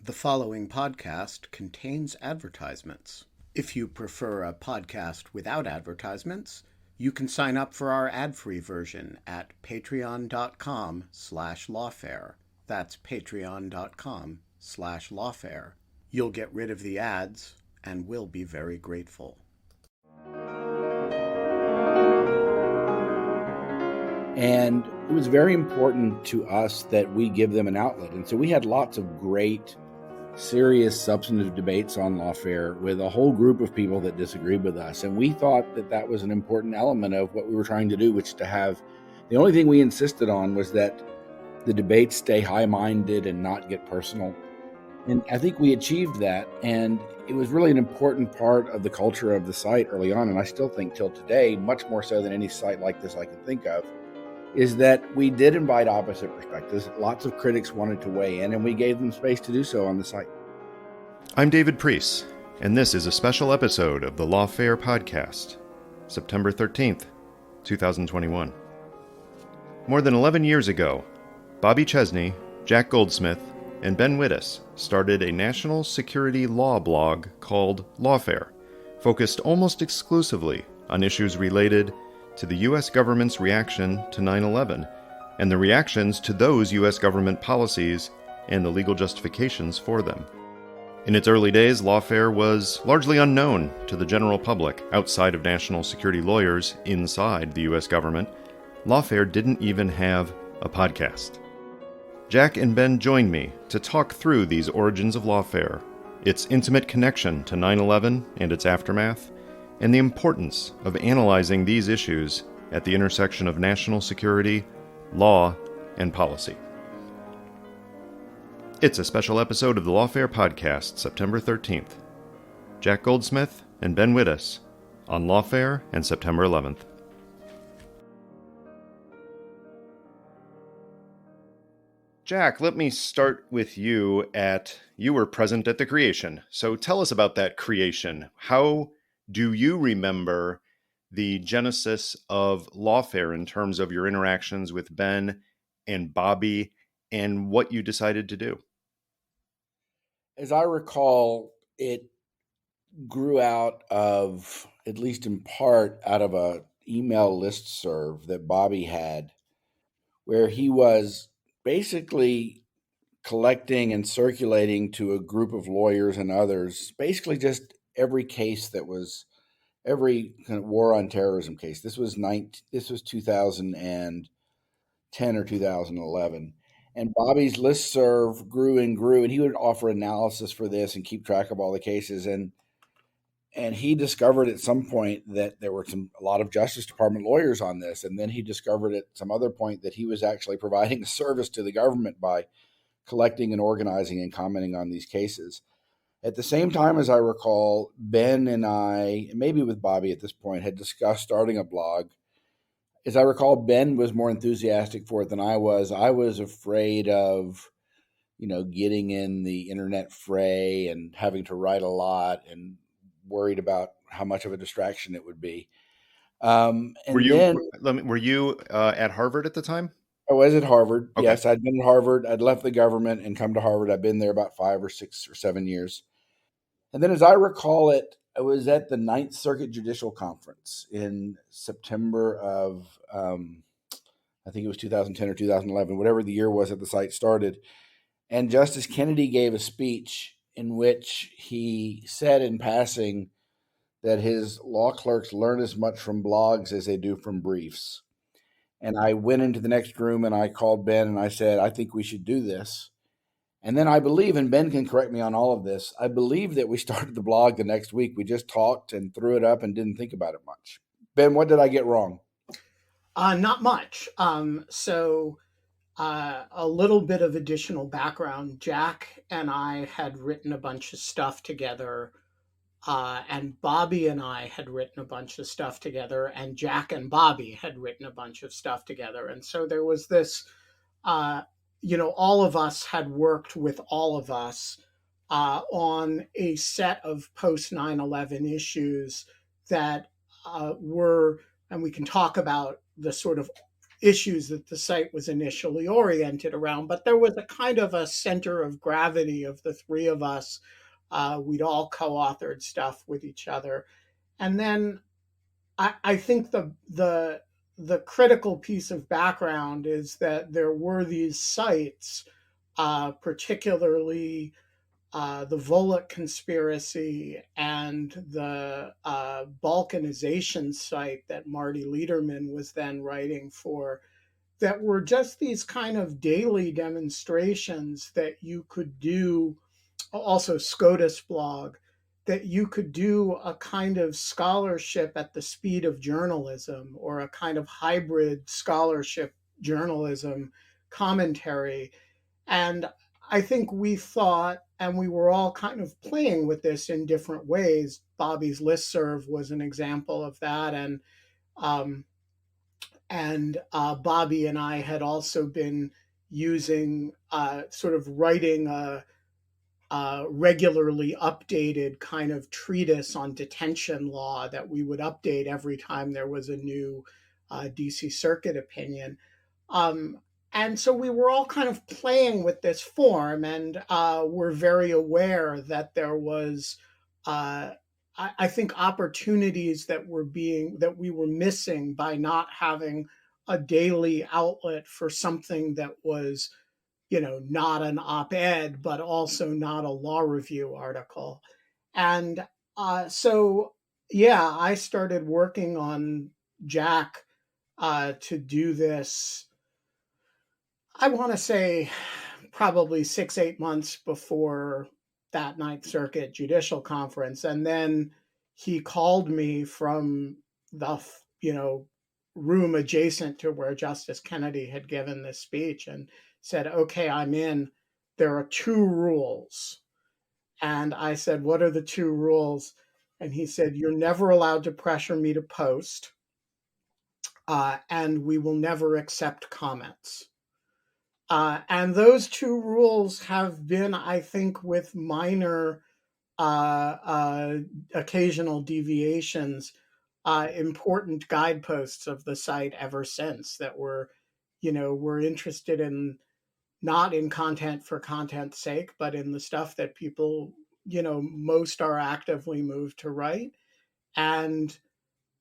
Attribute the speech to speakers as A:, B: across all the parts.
A: The following podcast contains advertisements. If you prefer a podcast without advertisements, you can sign up for our ad-free version at patreon.com/lawfare. That's patreon.com/lawfare. You'll get rid of the ads and we'll be very grateful.
B: And it was very important to us that we give them an outlet. And so we had lots of great, serious, substantive debates on lawfare with a whole group of people that disagreed with us. And we thought that that was an important element of what we were trying to do, which to have, the only thing we insisted on was that the debates stay high-minded and not get personal. And I think we achieved that. And it was really an important part of the culture of the site early on. And I still think till today, much more so than any site like this I can think of, is that we did invite opposite perspectives. Lots of critics wanted to weigh in, and we gave them space to do so on the site.
C: I'm David Preece, and this is a special episode of the Lawfare podcast, September 13th, 2021. More than 11 years ago, Bobby Chesney, Jack Goldsmith, and Ben Wittes started a national security law blog called Lawfare, focused almost exclusively on issues related to the U.S. government's reaction to 9/11 and the reactions to those U.S. government policies and the legal justifications for them. In its early days, Lawfare was largely unknown to the general public outside of national security lawyers inside the U.S. government. Lawfare didn't even have a podcast. Jack and Ben joined me to talk through these origins of Lawfare, its intimate connection to 9/11 and its aftermath, and the importance of analyzing these issues at the intersection of national security, law, and policy. It's a special episode of the Lawfare podcast, September 13th. Jack Goldsmith and Ben Wittes on Lawfare and September 11th. Jack, let me start with you you were present at the creation. So tell us about that creation. How do you remember the genesis of Lawfare in terms of your interactions with Ben and Bobby and what you decided to do?
B: As I recall, it grew out of, at least in part, out of a email listserv that Bobby had, where he was basically collecting and circulating to a group of lawyers and others, basically just every case that was, every kind of war on terrorism case. This was 2010 or 2011. And Bobby's listserv grew and grew, and he would offer analysis for this and keep track of all the cases. And he discovered at some point that there were a lot of Justice Department lawyers on this. And then he discovered at some other point that he was actually providing a service to the government by collecting and organizing and commenting on these cases. At the same time, as I recall, Ben and I, maybe with Bobby at this point, had discussed starting a blog. As I recall, Ben was more enthusiastic for it than I was. I was afraid of, getting in the internet fray and having to write a lot and worried about how much of a distraction it would be.
C: Were you at Harvard at the time?
B: I was at Harvard.
C: Okay.
B: Yes, I'd been at Harvard. I'd left the government and come to Harvard. I've been there about 5 or 6 or 7 years. And then as I recall it, I was at the Ninth Circuit Judicial Conference in September of, I think it was 2010 or 2011, whatever the year was that the site started. And Justice Kennedy gave a speech in which he said in passing that his law clerks learn as much from blogs as they do from briefs. And I went into the next room and I called Ben and I said, I think we should do this. And then I believe, and Ben can correct me on all of this, I believe that we started the blog the next week. We just talked and threw it up and didn't think about it much. Ben, what did I get wrong?
A: Not much. A little bit of additional background. Jack and I had written a bunch of stuff together, and Bobby and I had written a bunch of stuff together, and Jack and Bobby had written a bunch of stuff together. And so there was this, all of us had worked with all of us on a set of post 9/11 issues that were, and we can talk about the sort of issues that the site was initially oriented around. But there was a kind of a center of gravity of the three of us. We'd all co-authored stuff with each other. And then I think the critical piece of background is that there were these sites, particularly the Volokh conspiracy and the balkanization site that Marty Lederman was then writing for, that were just these kind of daily demonstrations that you could do, also SCOTUS blog, that you could do a kind of scholarship at the speed of journalism, or a kind of hybrid scholarship journalism commentary. And I think we thought, and we were all kind of playing with this in different ways. Bobby's listserv was an example of that. And Bobby and I had also been using sort of writing a regularly updated kind of treatise on detention law that we would update every time there was a new DC Circuit opinion. And so we were all kind of playing with this form, and we're very aware that there was, I think, opportunities that we were missing by not having a daily outlet for something that was, not an op-ed, but also not a law review article. And so, yeah, I started working on Jack to do this, I want to say probably 6-8 months before that Ninth Circuit Judicial Conference. And then he called me from the, room adjacent to where Justice Kennedy had given this speech and said, okay, I'm in. There are 2 rules. And I said, what are the 2 rules? And he said, you're never allowed to pressure me to post, and we will never accept comments. And those 2 rules have been, I think, with minor occasional deviations, important guideposts of the site ever since, that we're interested in, not in content for content's sake, but in the stuff that people, most are actively moved to write. And,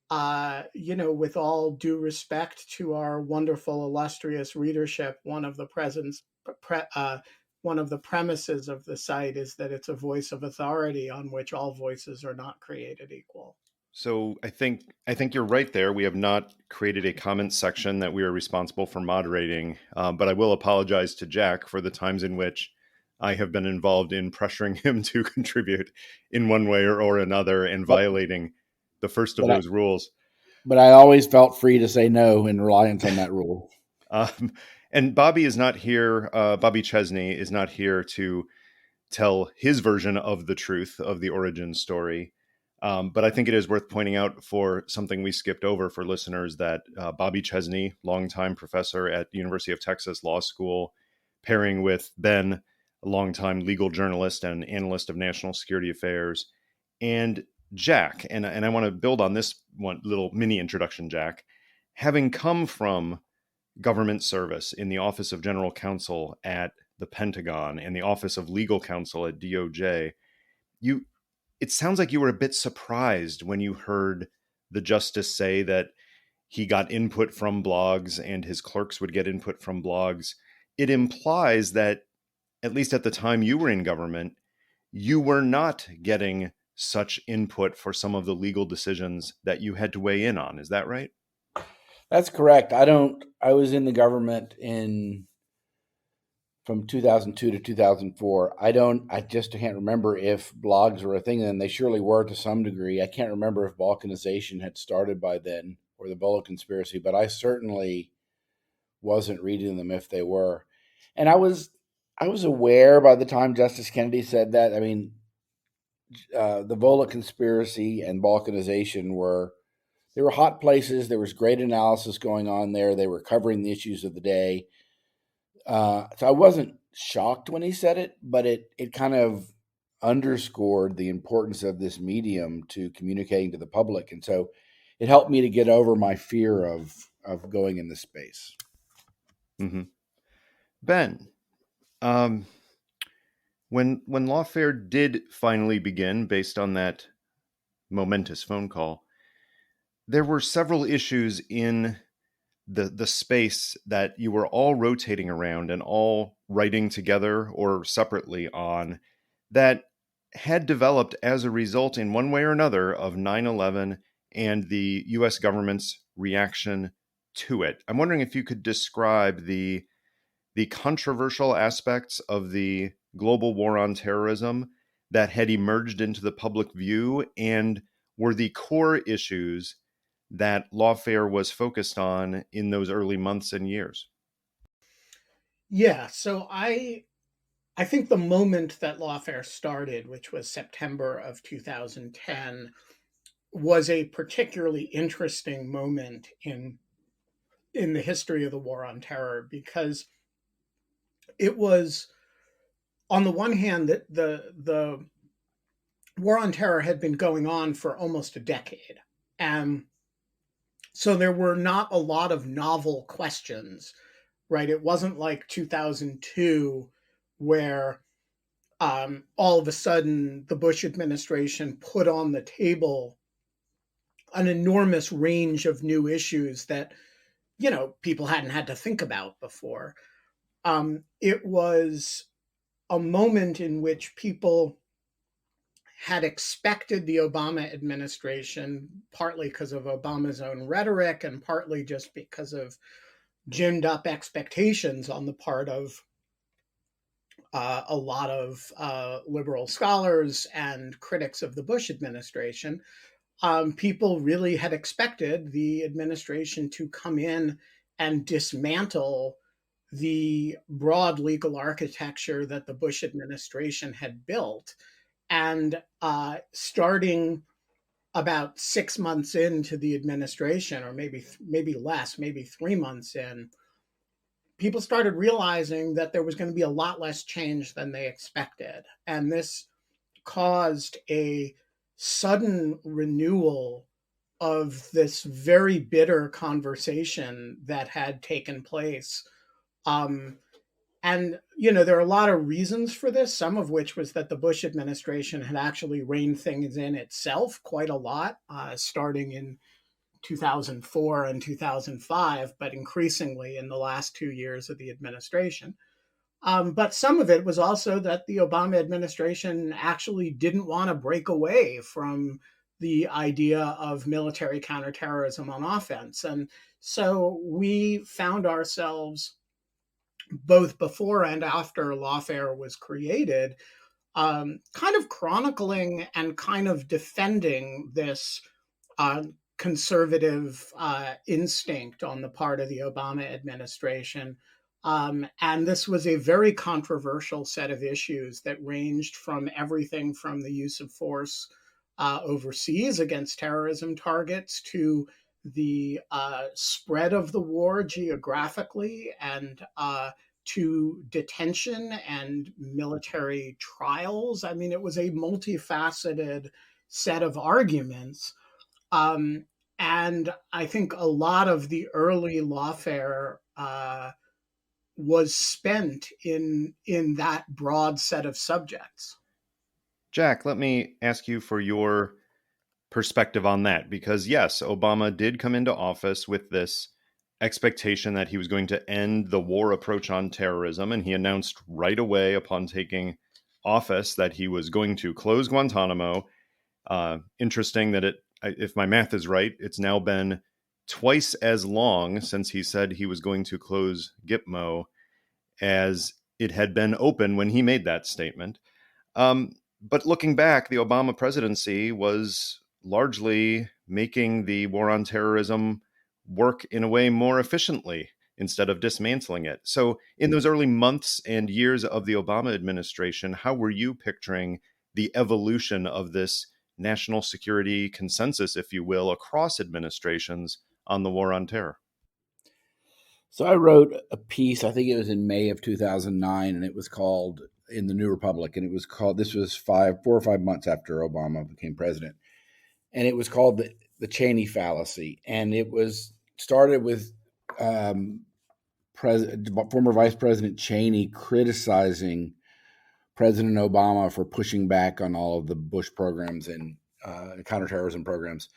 A: with all due respect to our wonderful, illustrious readership, one of the premises of the site is that it's a voice of authority on which all voices are not created equal.
C: So I think you're right there. We have not created a comment section that we are responsible for moderating, but I will apologize to Jack for the times in which I have been involved in pressuring him to contribute in one way or another and violating the first of those rules.
B: But I always felt free to say no in reliance on that rule.
C: And Bobby is not here. Bobby Chesney is not here to tell his version of the truth of the origin story. But I think it is worth pointing out, for something we skipped over for listeners, that Bobby Chesney, longtime professor at the University of Texas Law School, pairing with Ben, a longtime legal journalist and analyst of national security affairs, and Jack, and I want to build on this one little mini introduction, Jack, having come from government service in the Office of General Counsel at the Pentagon and the Office of Legal Counsel at DOJ, it sounds like you were a bit surprised when you heard the justice say that he got input from blogs and his clerks would get input from blogs. It implies that, at least at the time you were in government, you were not getting such input for some of the legal decisions that you had to weigh in on. Is that right?
B: That's correct. I was in the government from 2002 to 2004. I just can't remember if blogs were a thing then. They surely were to some degree. I can't remember if balkanization had started by then, or the Volokh conspiracy, but I certainly wasn't reading them if they were. And I was aware by the time Justice Kennedy said that. I mean, the Volokh conspiracy and balkanization were hot places. There was great analysis going on there. They were covering the issues of the day. So I wasn't shocked when he said it, but it kind of underscored the importance of this medium to communicating to the public. And so it helped me to get over my fear of of going in this space.
C: Mm-hmm. Ben, when Lawfare did finally begin, based on that momentous phone call, there were several issues in the space that you were all rotating around and all writing together or separately on that had developed as a result in one way or another of 9/11 and the US government's reaction to it. I'm wondering if you could describe the controversial aspects of the global war on terrorism that had emerged into the public view and were the core issues that Lawfare was focused on in those early months and years.
A: Yeah, so I think the moment that Lawfare started, which was September of 2010, was a particularly interesting moment in the history of the war on terror, because it was, on the one hand, that the war on terror had been going on for almost a decade, and so there were not a lot of novel questions, right? It wasn't like 2002 where all of a sudden the Bush administration put on the table an enormous range of new issues that, people hadn't had to think about before. It was a moment in which people had expected the Obama administration, partly because of Obama's own rhetoric and partly just because of ginned up expectations on the part of a lot of liberal scholars and critics of the Bush administration. People really had expected the administration to come in and dismantle the broad legal architecture that the Bush administration had built. And starting about 6 months into the administration, or maybe less, maybe 3 months in, people started realizing that there was going to be a lot less change than they expected. And this caused a sudden renewal of this very bitter conversation that had taken place. And, there are a lot of reasons for this, some of which was that the Bush administration had actually reined things in itself quite a lot, starting in 2004 and 2005, but increasingly in the last 2 years of the administration. But some of it was also that the Obama administration actually didn't want to break away from the idea of military counterterrorism on offense. And so we found ourselves, both before and after Lawfare was created, kind of chronicling and kind of defending this conservative instinct on the part of the Obama administration. And this was a very controversial set of issues that ranged from everything from the use of force overseas against terrorism targets to the spread of the war geographically and to detention and military trials. I mean, it was a multifaceted set of arguments. And I think a lot of the early Lawfare was spent in that broad set of subjects.
C: Jack, let me ask you for your perspective on that, because yes, Obama did come into office with this expectation that he was going to end the war approach on terrorism, and he announced right away upon taking office that he was going to close Guantanamo. Interesting that if my math is right, it's now been twice as long since he said he was going to close Gitmo as it had been open when he made that statement. But looking back, the Obama presidency was largely making the war on terrorism work in a way more efficiently instead of dismantling it. So in those early months and years of the Obama administration, how were you picturing the evolution of this national security consensus, if you will, across administrations on the war on terror?
B: So I wrote a piece, I think it was in May of 2009, and it was called, in the New Republic, and it was called, this was 4 or 5 months after Obama became president, and it was called the Cheney fallacy. And it was started with former Vice President Cheney criticizing President Obama for pushing back on all of the Bush programs and counterterrorism programs.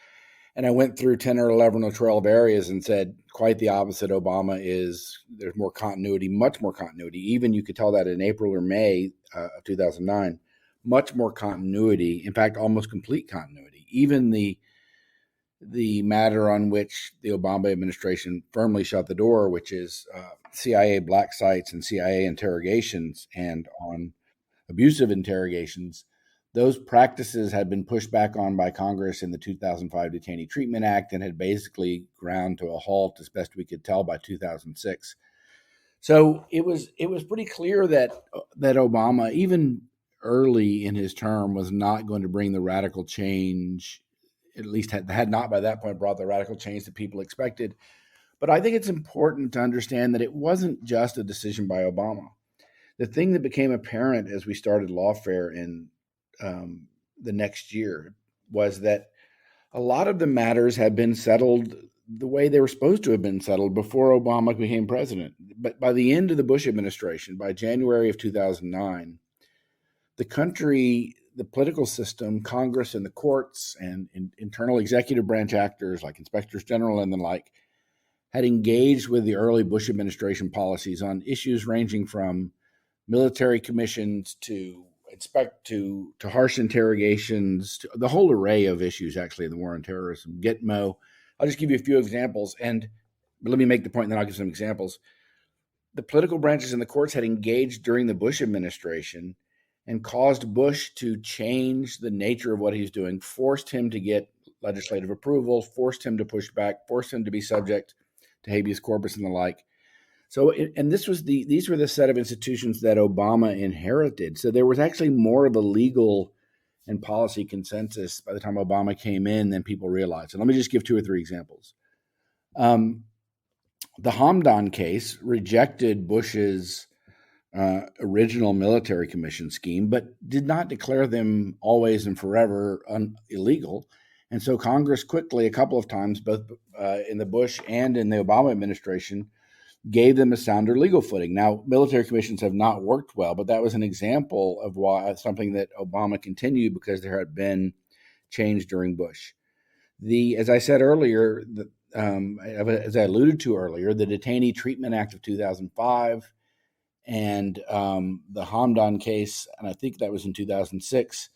B: And I went through 10 or 11 or 12 areas and said quite the opposite. There's more continuity, much more continuity. Even you could tell that in April or May of 2009, much more continuity. In fact, almost complete continuity. Even the matter on which the Obama administration firmly shut the door, which is CIA black sites and CIA interrogations and on abusive interrogations, those practices had been pushed back on by Congress in the 2005 Detainee Treatment Act and had basically ground to a halt, as best we could tell, by 2006. So it was pretty clear that Obama, even early in his term, was not going to bring the radical change, at least had not by that point brought the radical change that people expected. But I think it's important to understand that it wasn't just a decision by Obama. The thing that became apparent as we started Lawfare in the next year was that a lot of the matters had been settled the way they were supposed to have been settled before Obama became president. But by the end of the Bush administration, by January of 2009, the country, the political system, Congress and the courts and internal executive branch actors like inspectors general and the like had engaged with the early Bush administration policies on issues ranging from military commissions to harsh interrogations, to the whole array of issues, actually, in the war on terrorism, Gitmo. I'll just give you a few examples, but let me make the point, and then I'll give some examples. The political branches and the courts had engaged during the Bush administration and caused Bush to change the nature of what he's doing, forced him to get legislative approval, forced him to push back, forced him to be subject to habeas corpus and the like. So, and these were the set of institutions that Obama inherited. So there was actually more of a legal and policy consensus by the time Obama came in than people realized. And let me just give 2 or 3 examples. The Hamdan case rejected Bush's original military commission scheme, but did not declare them always and forever illegal. And so Congress quickly, a couple of times, both in the Bush and in the Obama administration, gave them a sounder legal footing. Now, military commissions have not worked well, but that was an example of why something that Obama continued because there had been change during Bush. As I said earlier, as I alluded to earlier, the Detainee Treatment Act of 2005 and the Hamdan case, and I think that was in 2006,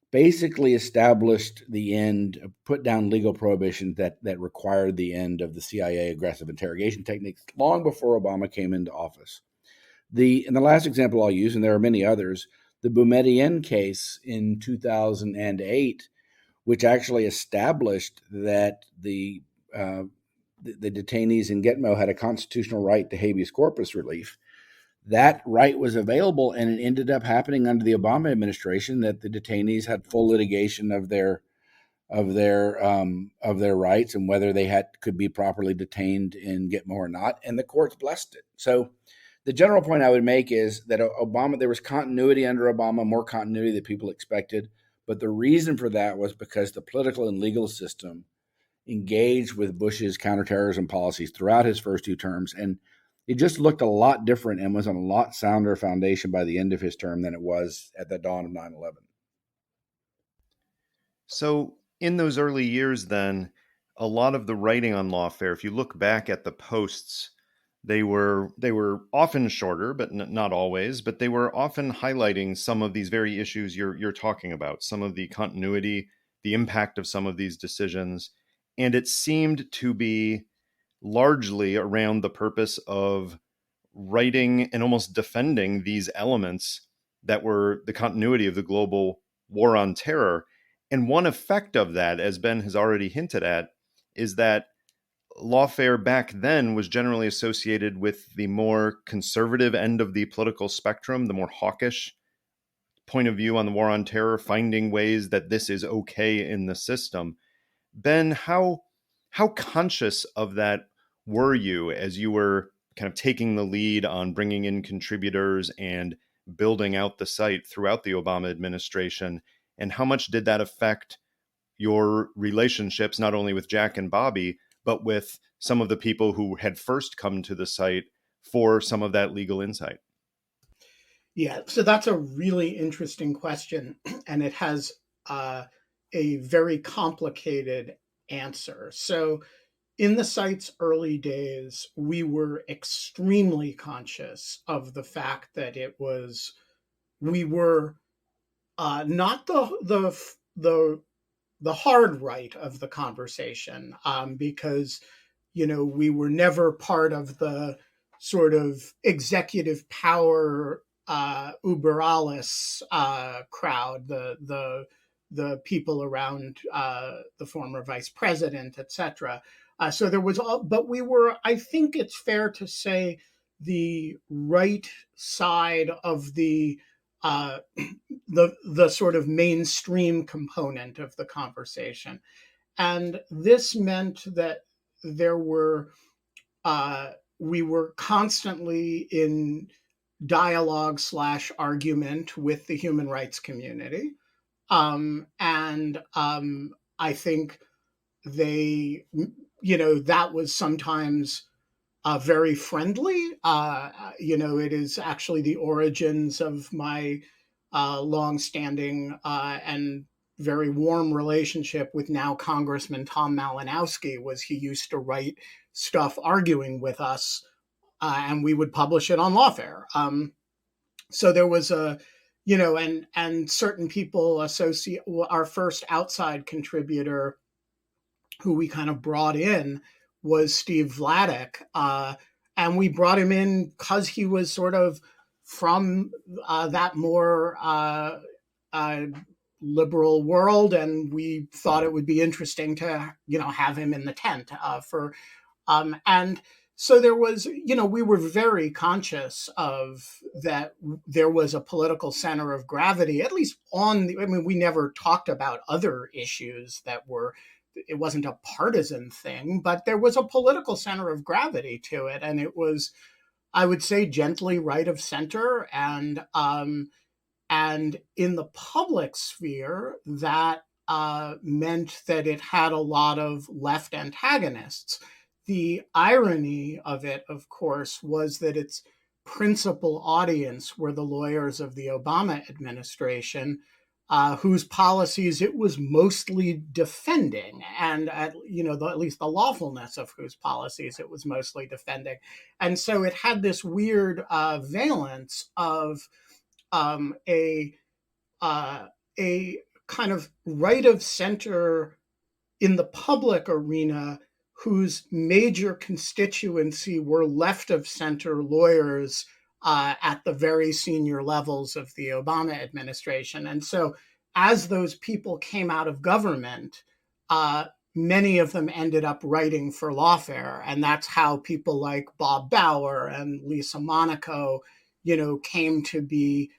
B: basically established the end, put down legal prohibitions that required the end of the CIA aggressive interrogation techniques long before Obama came into office. And the last example I'll use, and there are many others, the Boumediene case in 2008, which actually established that the detainees in Gitmo had a constitutional right to habeas corpus relief. That right was available, and it ended up happening under the Obama administration that the detainees had full litigation of their rights and whether they could be properly detained in Gitmo or not, and the courts blessed it. So the general point I would make is that there was continuity under Obama, more continuity than people expected, but the reason for that was because the political and legal system engaged with Bush's counterterrorism policies throughout his first 2 terms, and it just looked a lot different and was on a lot sounder foundation by the end of his term than it was at the dawn of 9/11.
C: So in those early years then, a lot of the writing on Lawfare, if you look back at the posts, they were often shorter, but not always, but they were often highlighting some of these very issues you're talking about, some of the continuity, the impact of some of these decisions. And it seemed to be largely around the purpose of writing and almost defending these elements that were the continuity of the global war on terror. And one effect of that, as Ben has already hinted at, is that Lawfare back then was generally associated with the more conservative end of the political spectrum, the more hawkish point of view on the war on terror, finding ways that this is okay in the system. Ben, how conscious of that were you as you were kind of taking the lead on bringing in contributors and building out the site throughout the Obama administration? And how much did that affect your relationships, not only with Jack and Bobby, but with some of the people who had first come to the site for some of that legal insight?
A: Yeah, so that's a really interesting question, and it has a very complicated answer. So, in the site's early days, we were extremely conscious of the fact that we were not the hard right of the conversation, because we were never part of the sort of executive power uber alles crowd, the people around the former vice president, etc. So there was all, but we were, I think it's fair to say, the right side of uh, the sort of mainstream component of the conversation. And this meant that there were we were constantly in dialogue slash argument with the human rights community. And I think they, that was sometimes very friendly. It is actually the origins of my longstanding and very warm relationship with now Congressman Tom Malinowski. Was he used to write stuff arguing with us, and we would publish it on Lawfare. So there was and certain people associate our first outside contributor who we kind of brought in was Steve Vladeck. And we brought him in because he was sort of from that more liberal world. And we thought it would be interesting to, have him in the tent and so there was, we were very conscious of that there was a political center of gravity, at least we never talked about other issues it wasn't a partisan thing, but there was a political center of gravity to it. And it was, I would say, gently right of center. And in the public sphere, that meant that it had a lot of left antagonists. The irony of it, of course, was that its principal audience were the lawyers of the Obama administration, whose policies it was mostly defending, and at least the lawfulness of whose policies it was mostly defending. And so it had this weird valence of a kind of right of center in the public arena, whose major constituency were left of center lawyers at the very senior levels of the Obama administration. And so as those people came out of government, many of them ended up writing for Lawfare. And that's how people like Bob Bauer and Lisa Monaco, came to be,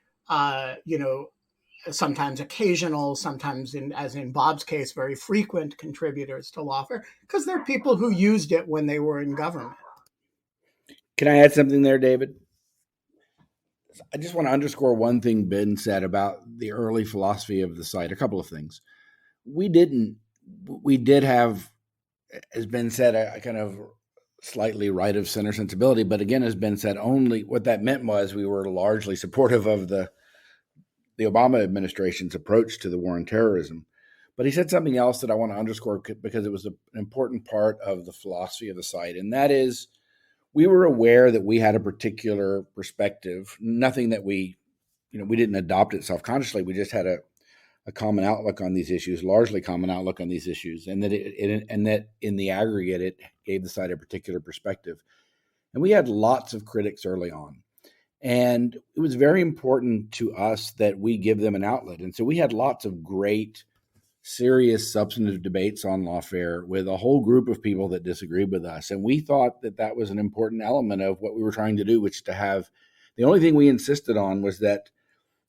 A: sometimes occasional, sometimes, as in Bob's case, very frequent contributors to Lawfare, because they're people who used it when they were in government.
B: Can I add something there, David? I just want to underscore one thing Ben said about the early philosophy of the site. A couple of things. We did have, as Ben said, a kind of slightly right of center sensibility. But again, as Ben said, only what that meant was we were largely supportive of the Obama administration's approach to the war on terrorism. But he said something else that I want to underscore because it was an important part of the philosophy of the site. And that is, we were aware that we had a particular perspective, nothing that we didn't adopt it self-consciously. We just had a common outlook on these issues, largely common outlook on these issues. And that that in the aggregate, it gave the site a particular perspective. And we had lots of critics early on. And it was very important to us that we give them an outlet. And so we had lots of great, serious, substantive debates on Lawfare with a whole group of people that disagreed with us. And we thought that that was an important element of what we were trying to do, which to have, the only thing we insisted on was that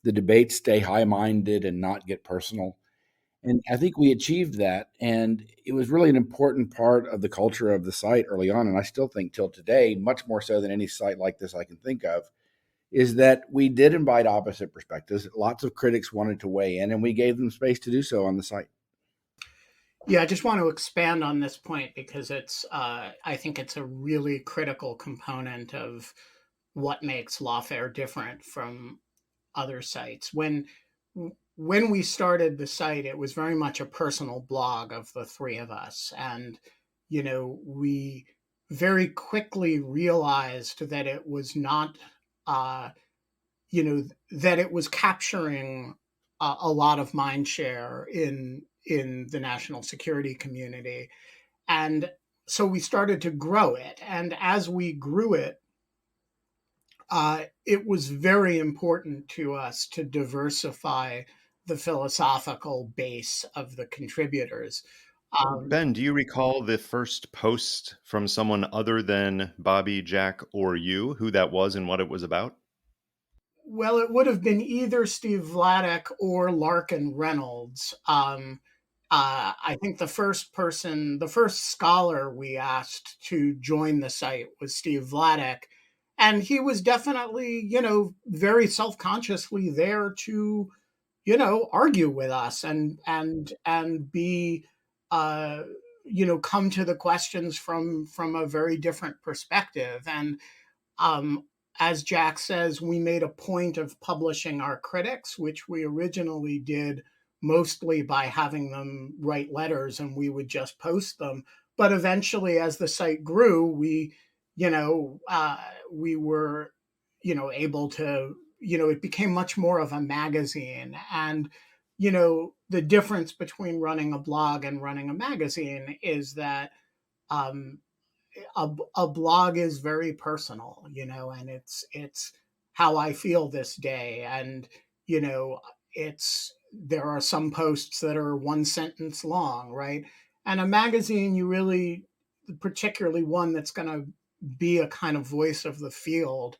B: the debates stay high-minded and not get personal. And I think we achieved that. And it was really an important part of the culture of the site early on. And I still think till today, much more so than any site like this I can think of, is that we did invite opposite perspectives. Lots of critics wanted to weigh in, and we gave them space to do so on the site.
A: Yeah, I just want to expand on this point because I think it's a really critical component of what makes Lawfare different from other sites. When we started the site, it was very much a personal blog of the three of us, and we very quickly realized that it was not, uh, that it was capturing a lot of mind share in the national security community, and so we started to grow it. And as we grew it, it was very important to us to diversify the philosophical base of the contributors.
C: Ben, do you recall the first post from someone other than Bobby, Jack, or you, who that was and what it was about?
A: Well, it would have been either Steve Vladek or Larkin Reynolds. I think the first scholar we asked to join the site was Steve Vladek. And he was definitely, very self consciously there to, argue with us and be, uh, come to the questions from a very different perspective. And um, as Jack says, we made a point of publishing our critics, which we originally did mostly by having them write letters and we would just post them. But eventually, as the site grew, we were, able to, it became much more of a magazine. And, the difference between running a blog and running a magazine is that um, a blog is very personal, and it's how I feel this day. And, you know, there are some posts that are one sentence long, right? And a magazine, you really, particularly one that's going to be a kind of voice of the field,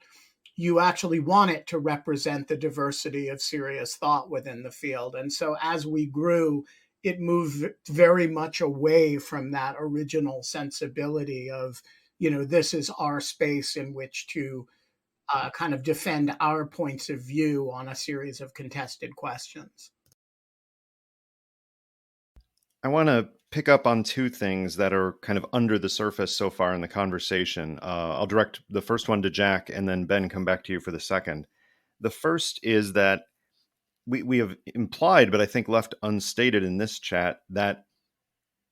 A: you actually want it to represent the diversity of serious thought within the field. And so as we grew, it moved very much away from that original sensibility of, this is our space in which to kind of defend our points of view on a series of contested questions.
C: I want to pick up on two things that are kind of under the surface so far in the conversation. I'll direct the first one to Jack and then Ben, come back to you for the second. The first is that we have implied, but I think left unstated in this chat, that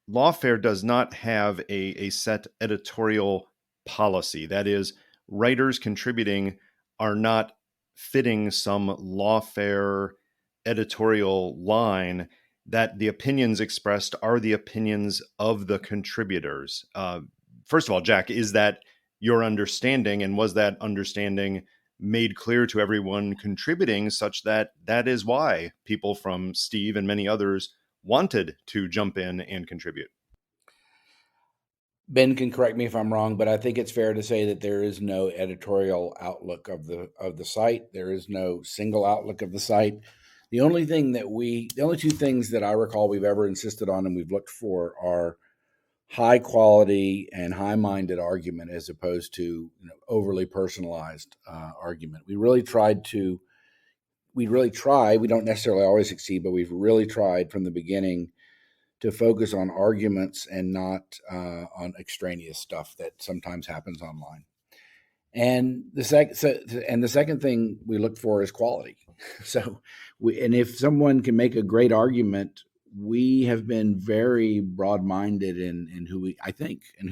C: Lawfare does not have a set editorial policy. That is, writers contributing are not fitting some Lawfare editorial line, that the opinions expressed are the opinions of the contributors. First of all, Jack, is that your understanding, and was that understanding made clear to everyone contributing, such that that is why people from Steve and many others wanted to jump in and contribute?
B: Ben can correct me if I'm wrong, but I think it's fair to say that there is no editorial outlook of the site. There is no single outlook of the site. The only two things that I recall we've ever insisted on and we've looked for are high quality and high-minded argument, as opposed to overly personalized argument. We don't necessarily always succeed, but we've really tried from the beginning to focus on arguments and not on extraneous stuff that sometimes happens online. And the second thing we look for is quality. So, and if someone can make a great argument, we have been very broad-minded in who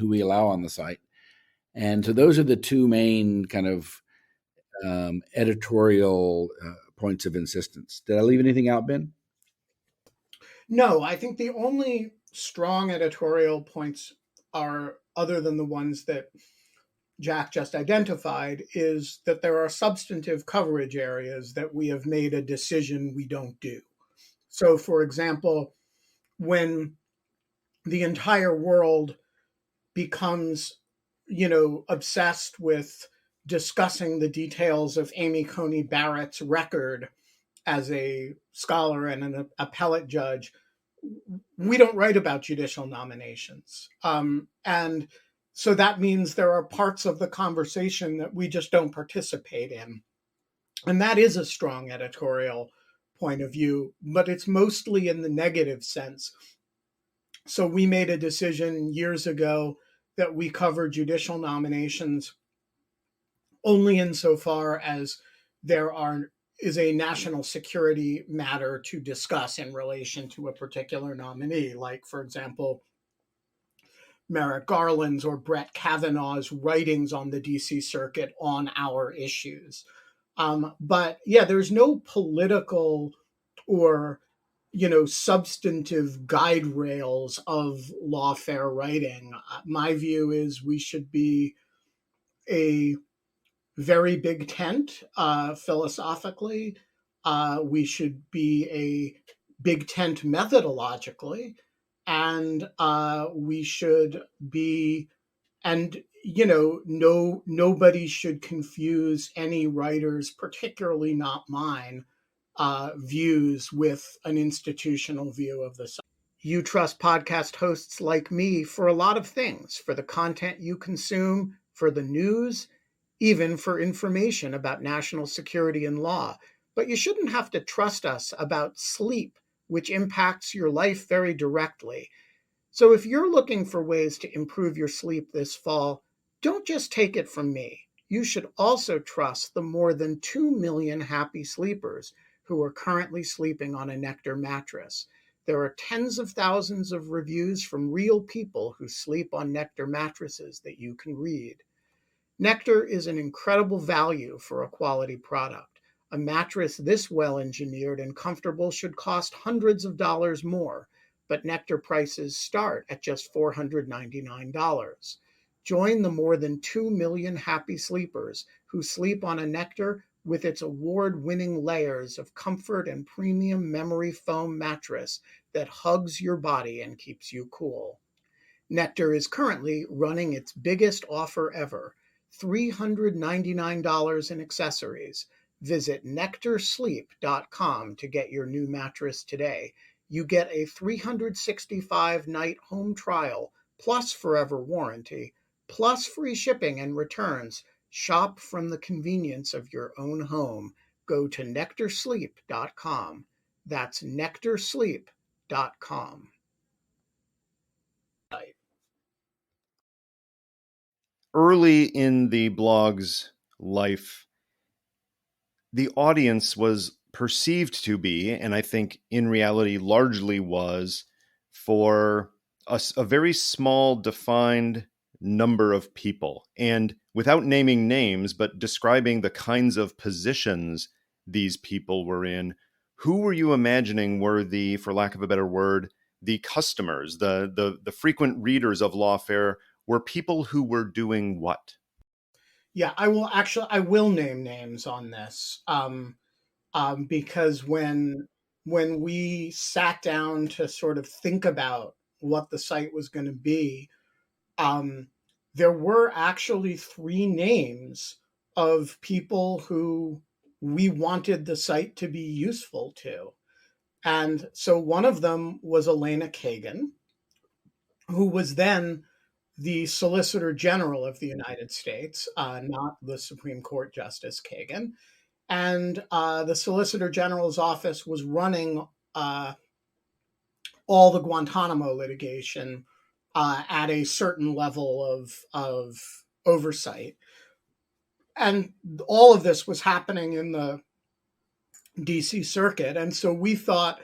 B: we allow on the site. And so those are the two main kind of editorial points of insistence. Did I leave anything out, Ben?
A: No, I think the only strong editorial points are, other than the ones that Jack just identified, is that there are substantive coverage areas that we have made a decision we don't do. So, for example, when the entire world becomes, obsessed with discussing the details of Amy Coney Barrett's record as a scholar and an appellate judge, we don't write about judicial nominations. And so that means there are parts of the conversation that we just don't participate in. And that is a strong editorial point of view, but it's mostly in the negative sense. So we made a decision years ago that we cover judicial nominations only insofar as is a national security matter to discuss in relation to a particular nominee. Like, for example, Merrick Garland's or Brett Kavanaugh's writings on the DC Circuit on our issues. But yeah, there's no political or substantive guide rails of lawfare writing. My view is we should be a very big tent philosophically. We should be a big tent methodologically, and we should be, and no, nobody should confuse any writers, particularly not mine, views with an institutional view of the subject. You trust podcast hosts like me for a lot of things, for the content you consume, for the news, even for information about national security and law. But you shouldn't have to trust us about sleep, which impacts your life very directly. So if you're looking for ways to improve your sleep this fall, don't just take it from me. You should also trust the more than 2 million happy sleepers who are currently sleeping on a Nectar mattress. There are tens of thousands of reviews from real people who sleep on Nectar mattresses that you can read. Nectar is an incredible value for a quality product. A mattress this well engineered and comfortable should cost hundreds of dollars more, but Nectar prices start at just $499. Join the more than 2 million happy sleepers who sleep on a Nectar with its award-winning layers of comfort and premium memory foam mattress that hugs your body and keeps you cool. Nectar is currently running its biggest offer ever, $399 in accessories. Visit nectarsleep.com to get your new mattress today. You get a 365-night home trial, plus forever warranty, plus free shipping and returns. Shop from the convenience of your own home. Go to nectarsleep.com. That's nectarsleep.com.
C: Early in the blog's life, the audience was perceived to be, and I think in reality largely was, for a very small defined number of people. And without naming names, but describing the kinds of positions these people were in, who were you imagining were the, for lack of a better word, the customers, the frequent readers of Lawfare, were people who were doing what?
A: Yeah, I will name names on this, because when we sat down to sort of think about what the site was going to be, um, there were actually 3 names of people who we wanted the site to be useful to. And so one of them was Elena Kagan, who was then the Solicitor General of the United States, not the Supreme Court Justice Kagan. And the Solicitor General's office was running all the Guantanamo litigation at a certain level of oversight. And all of this was happening in the DC Circuit. And so we thought,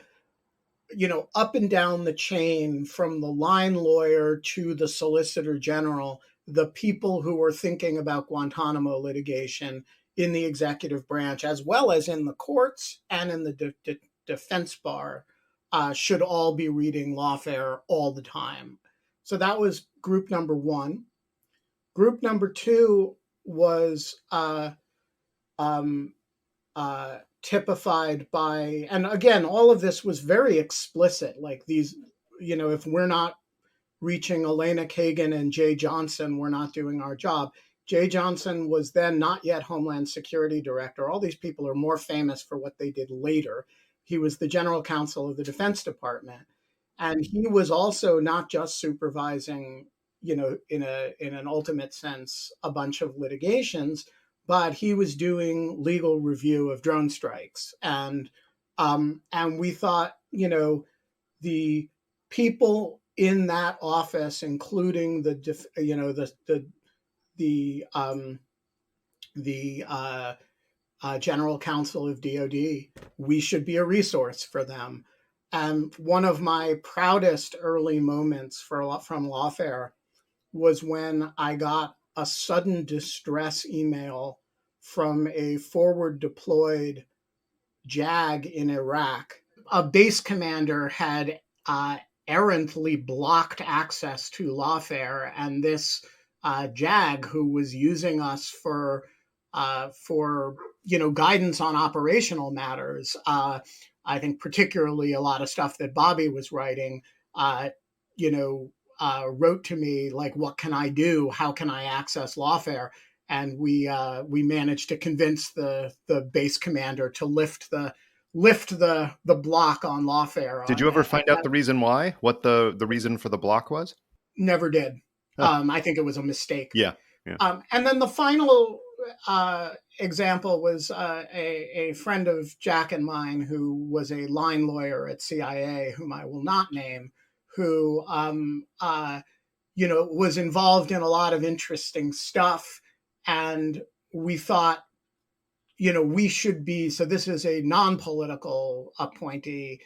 A: up and down the chain from the line lawyer to the Solicitor General, the people who were thinking about Guantanamo litigation in the executive branch, as well as in the courts and in the defense bar, should all be reading Lawfare all the time. So that was group number 1. Group number 2 was typified by, and again, all of this was very explicit, like these, if we're not reaching Elena Kagan and Jay Johnson, we're not doing our job. Jay Johnson was then not yet Homeland Security Director. All these people are more famous for what they did later. He was the general counsel of the Defense Department. And he was also not just supervising, in an ultimate sense, a bunch of litigations, but he was doing legal review of drone strikes. And we thought, the people in that office, including the general counsel of DOD, we should be a resource for them. And one of my proudest early moments from Lawfare was when I got a sudden distress email from a forward deployed JAG in Iraq. A base commander had errantly blocked access to Lawfare, and this JAG, who was using us for guidance on operational matters, I think particularly a lot of stuff that Bobby was writing, wrote to me like, "What can I do? How can I access Lawfare?" And we managed to convince the base commander to lift the block on Lawfare.
C: Did you ever find out the reason why? What the reason for the block was?
A: Never did.
C: Huh.
A: I think it was a mistake.
C: Yeah.
A: And then the final example was a friend of Jack and mine who was a line lawyer at CIA, whom I will not name, who was involved in a lot of interesting stuff. And we thought, we should be, so this is a non-political appointee,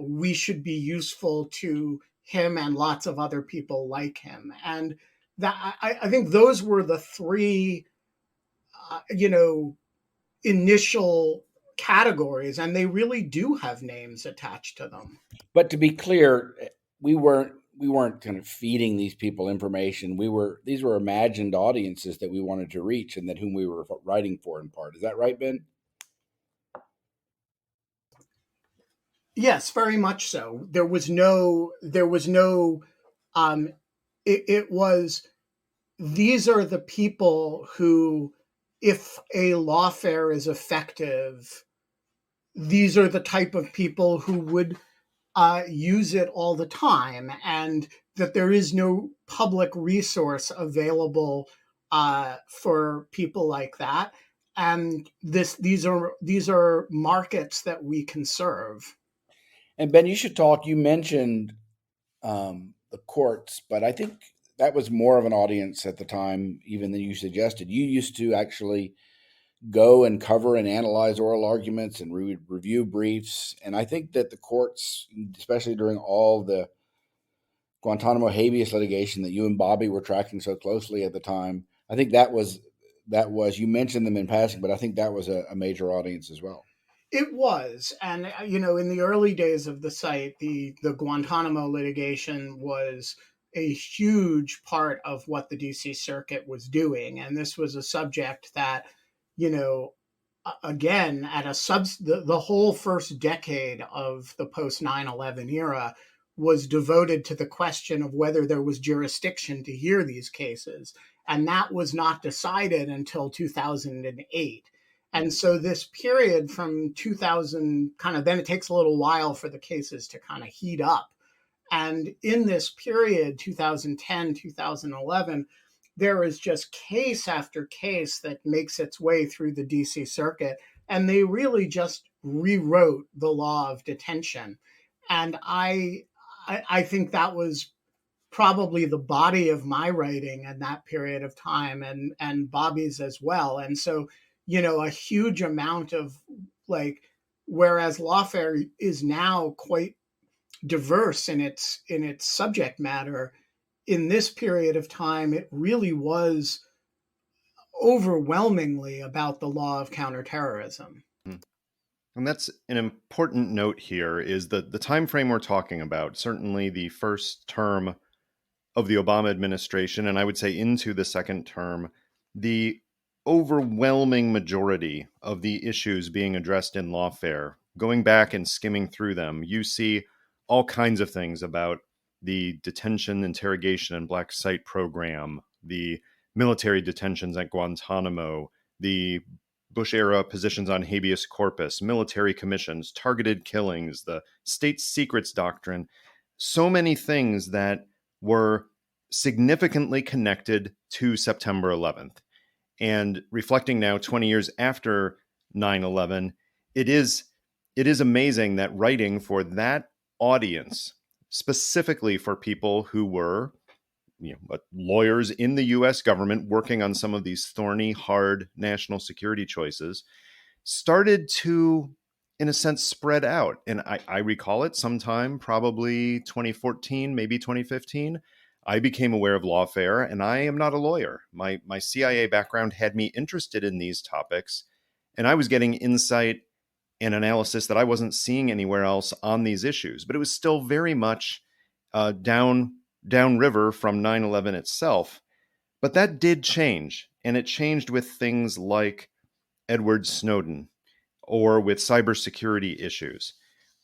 A: we should be useful to him and lots of other people like him. And that I think those were the three, initial categories, and they really do have names attached to them.
B: But to be clear, we weren't kind of feeding these people information. These were imagined audiences that we wanted to reach and that whom we were writing for in part. Is that right, Ben?
A: Yes, very much so. It was, these are the people who, if a lawfare is effective, these are the type of people who would use it all the time, and that there is no public resource available for people like that. And these are markets that we can serve.
B: And Ben, you should talk. You mentioned the courts, but I think that was more of an audience at the time, even than you suggested. You used to actually go and cover and analyze oral arguments and review briefs. And I think that the courts, especially during all the Guantanamo habeas litigation that you and Bobby were tracking so closely at the time, I think that was, you mentioned them in passing, but I think that was a major audience as well.
A: It was. And, in the early days of the site, the Guantanamo litigation was a huge part of what the DC Circuit was doing. And this was a subject that, again, at the whole first decade of the post 9/11 era was devoted to the question of whether there was jurisdiction to hear these cases. And that was not decided until 2008. And so this period from 2000, then it takes a little while for the cases to kind of heat up. And in this period, 2010, 2011, there is just case after case that makes its way through the DC Circuit. And they really just rewrote the law of detention. And I think that was probably the body of my writing in that period of time, and Bobby's as well. And so, a huge amount of whereas Lawfare is now quite diverse in its subject matter, in this period of time, it really was overwhelmingly about the law of counterterrorism.
C: And that's an important note here, is that the time frame we're talking about, certainly the first term of the Obama administration, and I would say into the second term, the overwhelming majority of the issues being addressed in Lawfare, going back and skimming through them, you see all kinds of things about the detention, interrogation, and black site program, the military detentions at Guantanamo, the Bush-era positions on habeas corpus, military commissions, targeted killings, the state secrets doctrine, so many things that were significantly connected to September 11th. And reflecting now 20 years after 9/11, it is amazing that writing for that audience specifically for people who were lawyers in the U.S. government working on some of these thorny, hard national security choices, started to, in a sense, spread out. And I recall it sometime, probably 2014, maybe 2015. I became aware of Lawfare, and I am not a lawyer. My CIA background had me interested in these topics, and I was getting insight and analysis that I wasn't seeing anywhere else on these issues. But it was still very much downriver from 9/11 itself. But that did change, and it changed with things like Edward Snowden or with cybersecurity issues.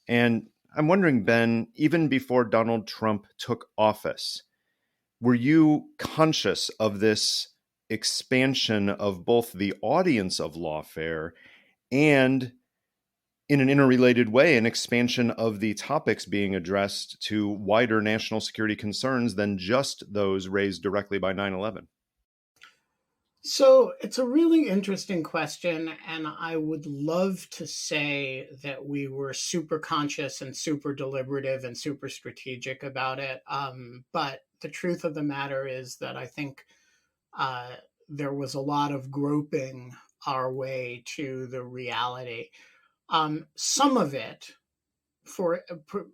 C: And I'm wondering, Ben, even before Donald Trump took office, were you conscious of this expansion of both the audience of Lawfare and, in an interrelated way, an expansion of the topics being addressed to wider national security concerns than just those raised directly by 9/11?
A: So it's a really interesting question, and I would love to say that we were super conscious and super deliberative and super strategic about it. But the truth of the matter is that I think there was a lot of groping our way to the reality. Some of it,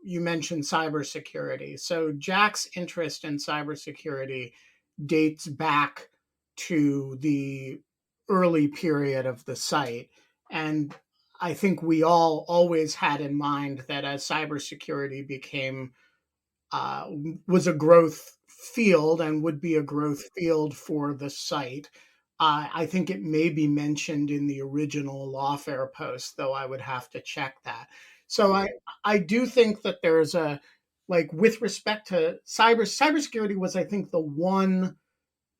A: you mentioned cybersecurity. So Jack's interest in cybersecurity dates back to the early period of the site. And I think we all always had in mind that as cybersecurity was a growth field and would be a growth field for the site. I think it may be mentioned in the original Lawfare post, though I would have to check that. So I do think that there's with respect to cybersecurity was, I think, the one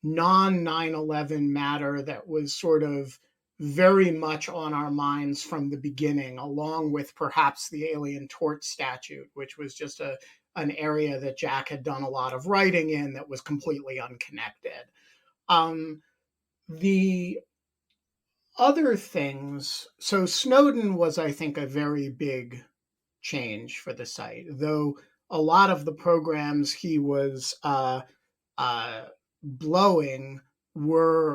A: non 9/11 matter that was sort of very much on our minds from the beginning, along with perhaps the Alien Tort Statute, which was just an area that Jack had done a lot of writing in that was completely unconnected. The other things, so Snowden was, I think, a very big change for the site, though a lot of the programs he was blowing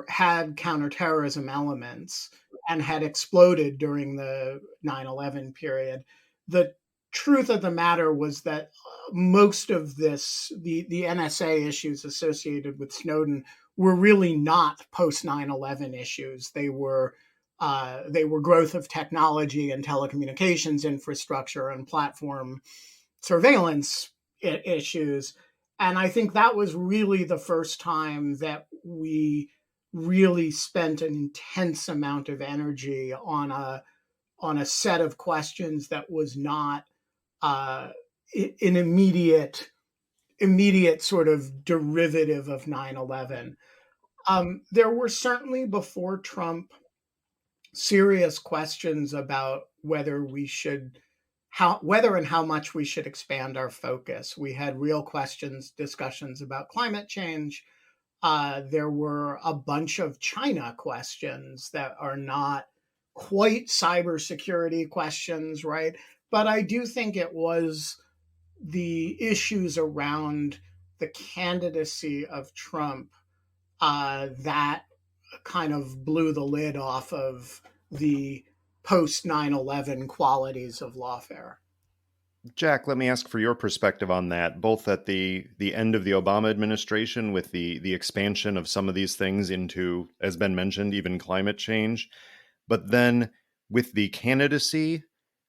A: had counterterrorism elements and had exploded during the 9/11 period. The truth of the matter was that most of the NSA issues associated with Snowden were really not post 9/11 issues. They were growth of technology and telecommunications infrastructure and platform surveillance issues. And I think that was really the first time that we really spent an intense amount of energy on a set of questions that was not an immediate sort of derivative of 9/11. There were certainly, before Trump, serious questions about whether and how much we should expand our focus. We had real discussions about climate change. There were a bunch of China questions that are not quite cybersecurity questions, right? But I do think it was the issues around the candidacy of Trump that kind of blew the lid off of the post 9/11 qualities of Lawfare.
C: Jack, let me ask for your perspective on that, both at the end of the Obama administration with the expansion of some of these things into, as Ben mentioned, even climate change, but then with the candidacy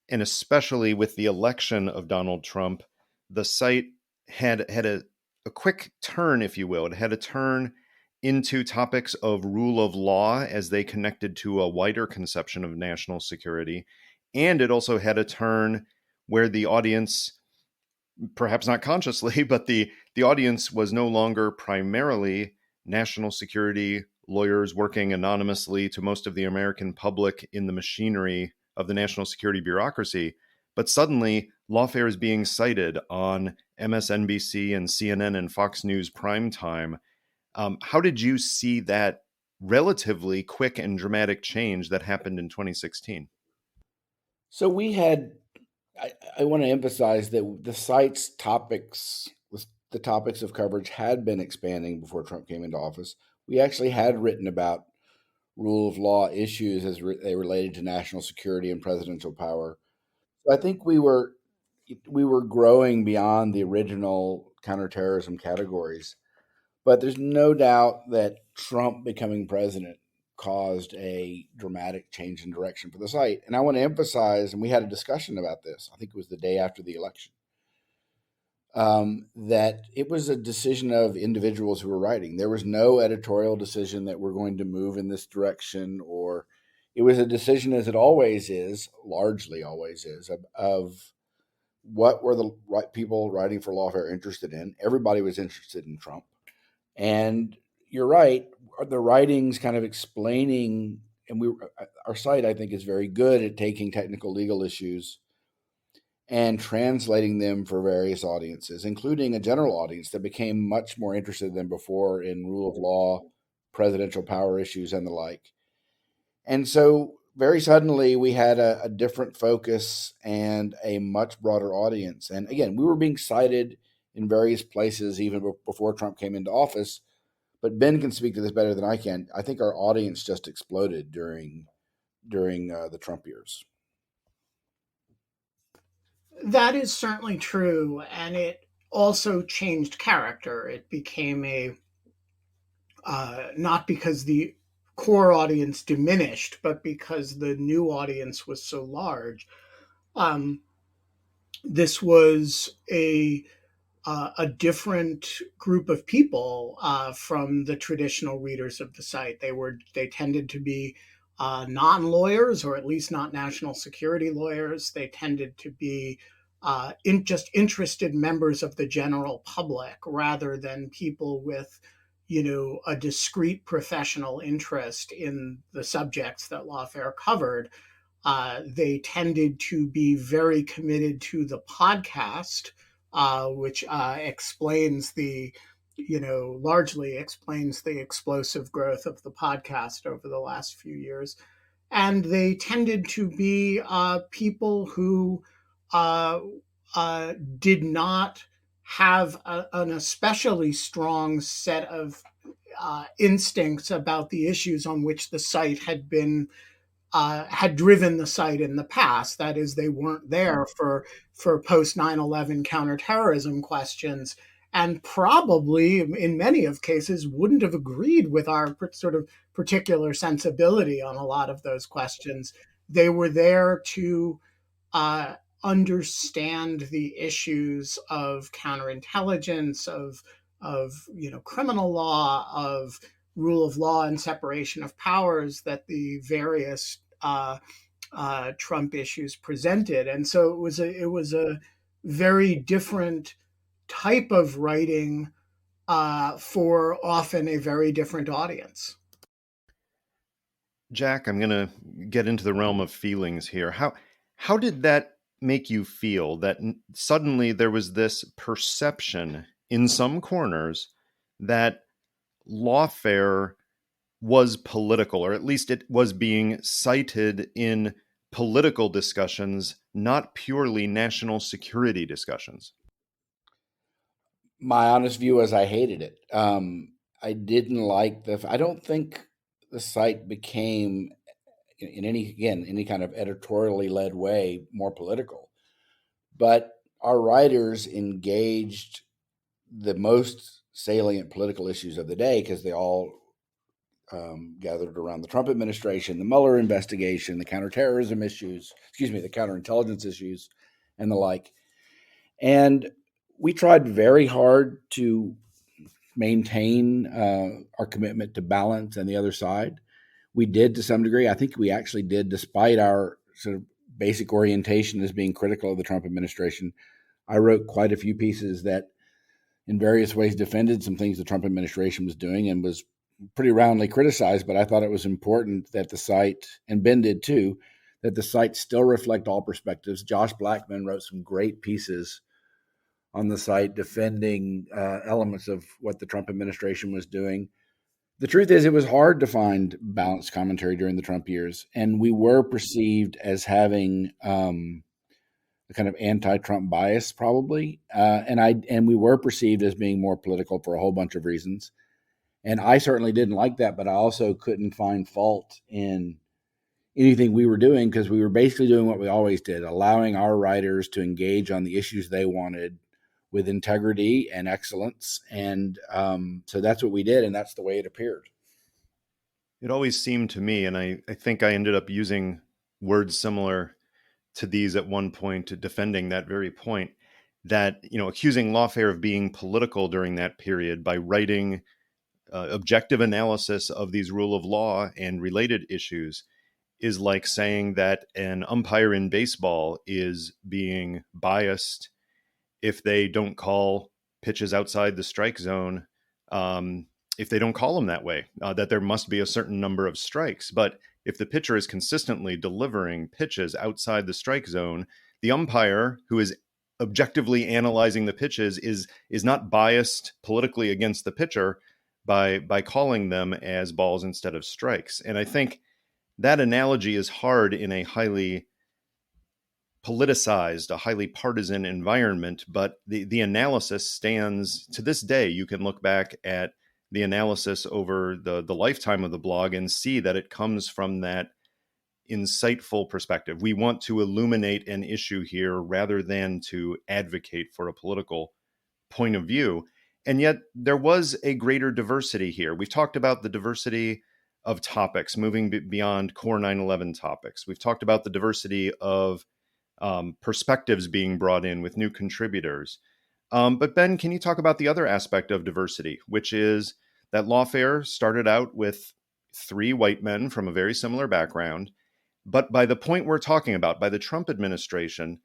C: and especially with the election of Donald Trump, the site had a quick turn, if you will. It had a turn into topics of rule of law as they connected to a wider conception of national security. And it also had a turn where the audience, perhaps not consciously, but the audience was no longer primarily national security lawyers working anonymously to most of the American public in the machinery of the national security bureaucracy. But suddenly, Lawfare is being cited on MSNBC and CNN and Fox News primetime. How did you see that relatively quick and dramatic change that happened in 2016?
B: So we had, I want to emphasize that the site's topics, the topics of coverage had been expanding before Trump came into office. We actually had written about rule of law issues as they related to national security and presidential power. So I think we were growing beyond the original counterterrorism categories. But there's no doubt that Trump becoming president caused a dramatic change in direction for the site. And I want to emphasize, and we had a discussion about this, I think it was the day after the election, that it was a decision of individuals who were writing. There was no editorial decision that we're going to move in this direction, or it was a decision, as it always is, largely always is, of what were the right people writing for Lawfare interested in. Everybody was interested in Trump. And you're right, the writings kind of explaining, and our site, I think, is very good at taking technical legal issues and translating them for various audiences, including a general audience that became much more interested than before in rule of law, presidential power issues, and the like. And so very suddenly we had a different focus and a much broader audience. And again, we were being cited in various places even before Trump came into office. But Ben can speak to this better than I can. I think our audience just exploded during the Trump years.
A: That is certainly true, and it also changed character. It became not because the core audience diminished, but because the new audience was so large. This was a different group of people from the traditional readers of the site. They tended to be non-lawyers, or at least not national security lawyers. They tended to be just interested members of the general public, rather than people with, a discrete professional interest in the subjects that Lawfare covered. They tended to be very committed to the podcast, which largely explains the explosive growth of the podcast over the last few years. And they tended to be people who did not have an especially strong set of instincts about the issues on which the site had driven the site in the past. That is, they weren't there for post 9/11 counterterrorism questions, and probably in many of cases wouldn't have agreed with our sort of particular sensibility on a lot of those questions. They were there to understand the issues of counterintelligence, of criminal law, of rule of law and separation of powers that the various Trump issues presented. And so it was a very different type of writing for often a very different audience.
C: Jack, I'm going to get into the realm of feelings here. How did that make you feel, that suddenly there was this perception in some corners that Lawfare was political, or at least it was being cited in political discussions, not purely national security discussions?
B: My honest view is I hated it. I didn't like I don't think the site became, in any kind of editorially led way, more political. But our writers engaged the most salient political issues of the day, because they all gathered around the Trump administration, the Mueller investigation, the counterterrorism issues, the counterintelligence issues, and the like. And we tried very hard to maintain our commitment to balance and the other side. We did to some degree. I think we actually did, despite our sort of basic orientation as being critical of the Trump administration. I wrote quite a few pieces that in various ways defended some things the Trump administration was doing, and was pretty roundly criticized. But I thought it was important that the site, and Ben did too, that the site still reflect all perspectives. Josh Blackman wrote some great pieces on the site defending elements of what the Trump administration was doing. The truth is, it was hard to find balanced commentary during the Trump years, and we were perceived as having a kind of anti-Trump bias, probably, and we were perceived as being more political for a whole bunch of reasons. And I certainly didn't like that, but I also couldn't find fault in anything we were doing, because we were basically doing what we always did, allowing our writers to engage on the issues they wanted with integrity and excellence. And so that's what we did, and that's the way it appeared.
C: It always seemed to me, and I think I ended up using words similar to these at one point, defending that very point, that, accusing Lawfare of being political during that period by writing objective analysis of these rule of law and related issues is like saying that an umpire in baseball is being biased if they don't call pitches outside the strike zone, if they don't call them that way, that there must be a certain number of strikes. But if the pitcher is consistently delivering pitches outside the strike zone, the umpire, who is objectively analyzing the pitches, is not biased politically against the pitcher by calling them as balls instead of strikes. And I think that analogy is hard in a highly politicized, a highly partisan environment, but the analysis stands to this day. You can look back at the analysis over the lifetime of the blog and see that it comes from that insightful perspective. We want to illuminate an issue here rather than to advocate for a political point of view. And yet there was a greater diversity here. We've talked about the diversity of topics, moving beyond core 9/11 topics. We've talked about the diversity of perspectives being brought in with new contributors. But Ben, can you talk about the other aspect of diversity, which is that Lawfare started out with 3 white men from a very similar background. But by the point we're talking about, by the Trump administration,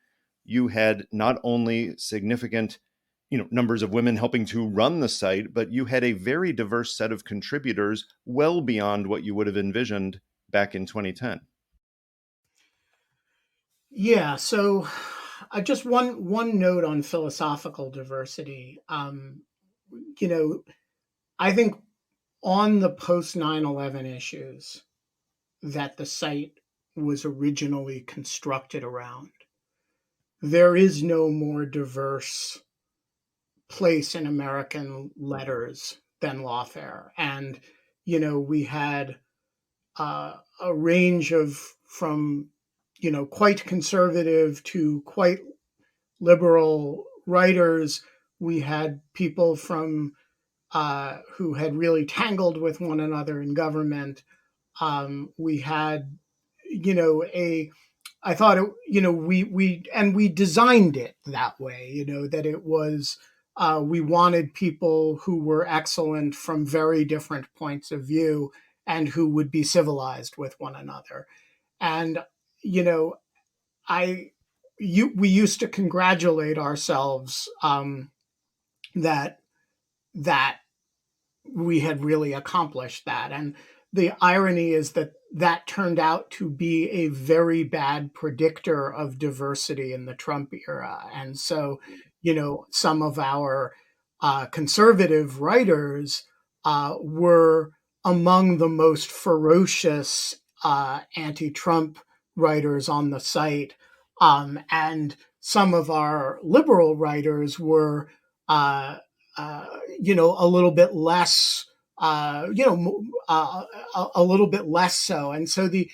C: you had not only significant numbers of women helping to run the site, but you had a very diverse set of contributors, well beyond what you would have envisioned back in 2010.
A: Yeah, so just one note on philosophical diversity. I think on the post 9/11 issues that the site was originally constructed around, there is no more diverse place in American letters than Lawfare. And, we had a range of from, quite conservative to quite liberal writers. We had people from who had really tangled with one another in government. We had, I thought we designed it that way, that it was, we wanted people who were excellent from very different points of view and who would be civilized with one another. And, we used to congratulate ourselves that we had really accomplished that. And the irony is that turned out to be a very bad predictor of diversity in the Trump era. And so, some of our conservative writers were among the most ferocious anti-Trump writers on the site. And some of our liberal writers were a little bit less, a little bit less so. And so the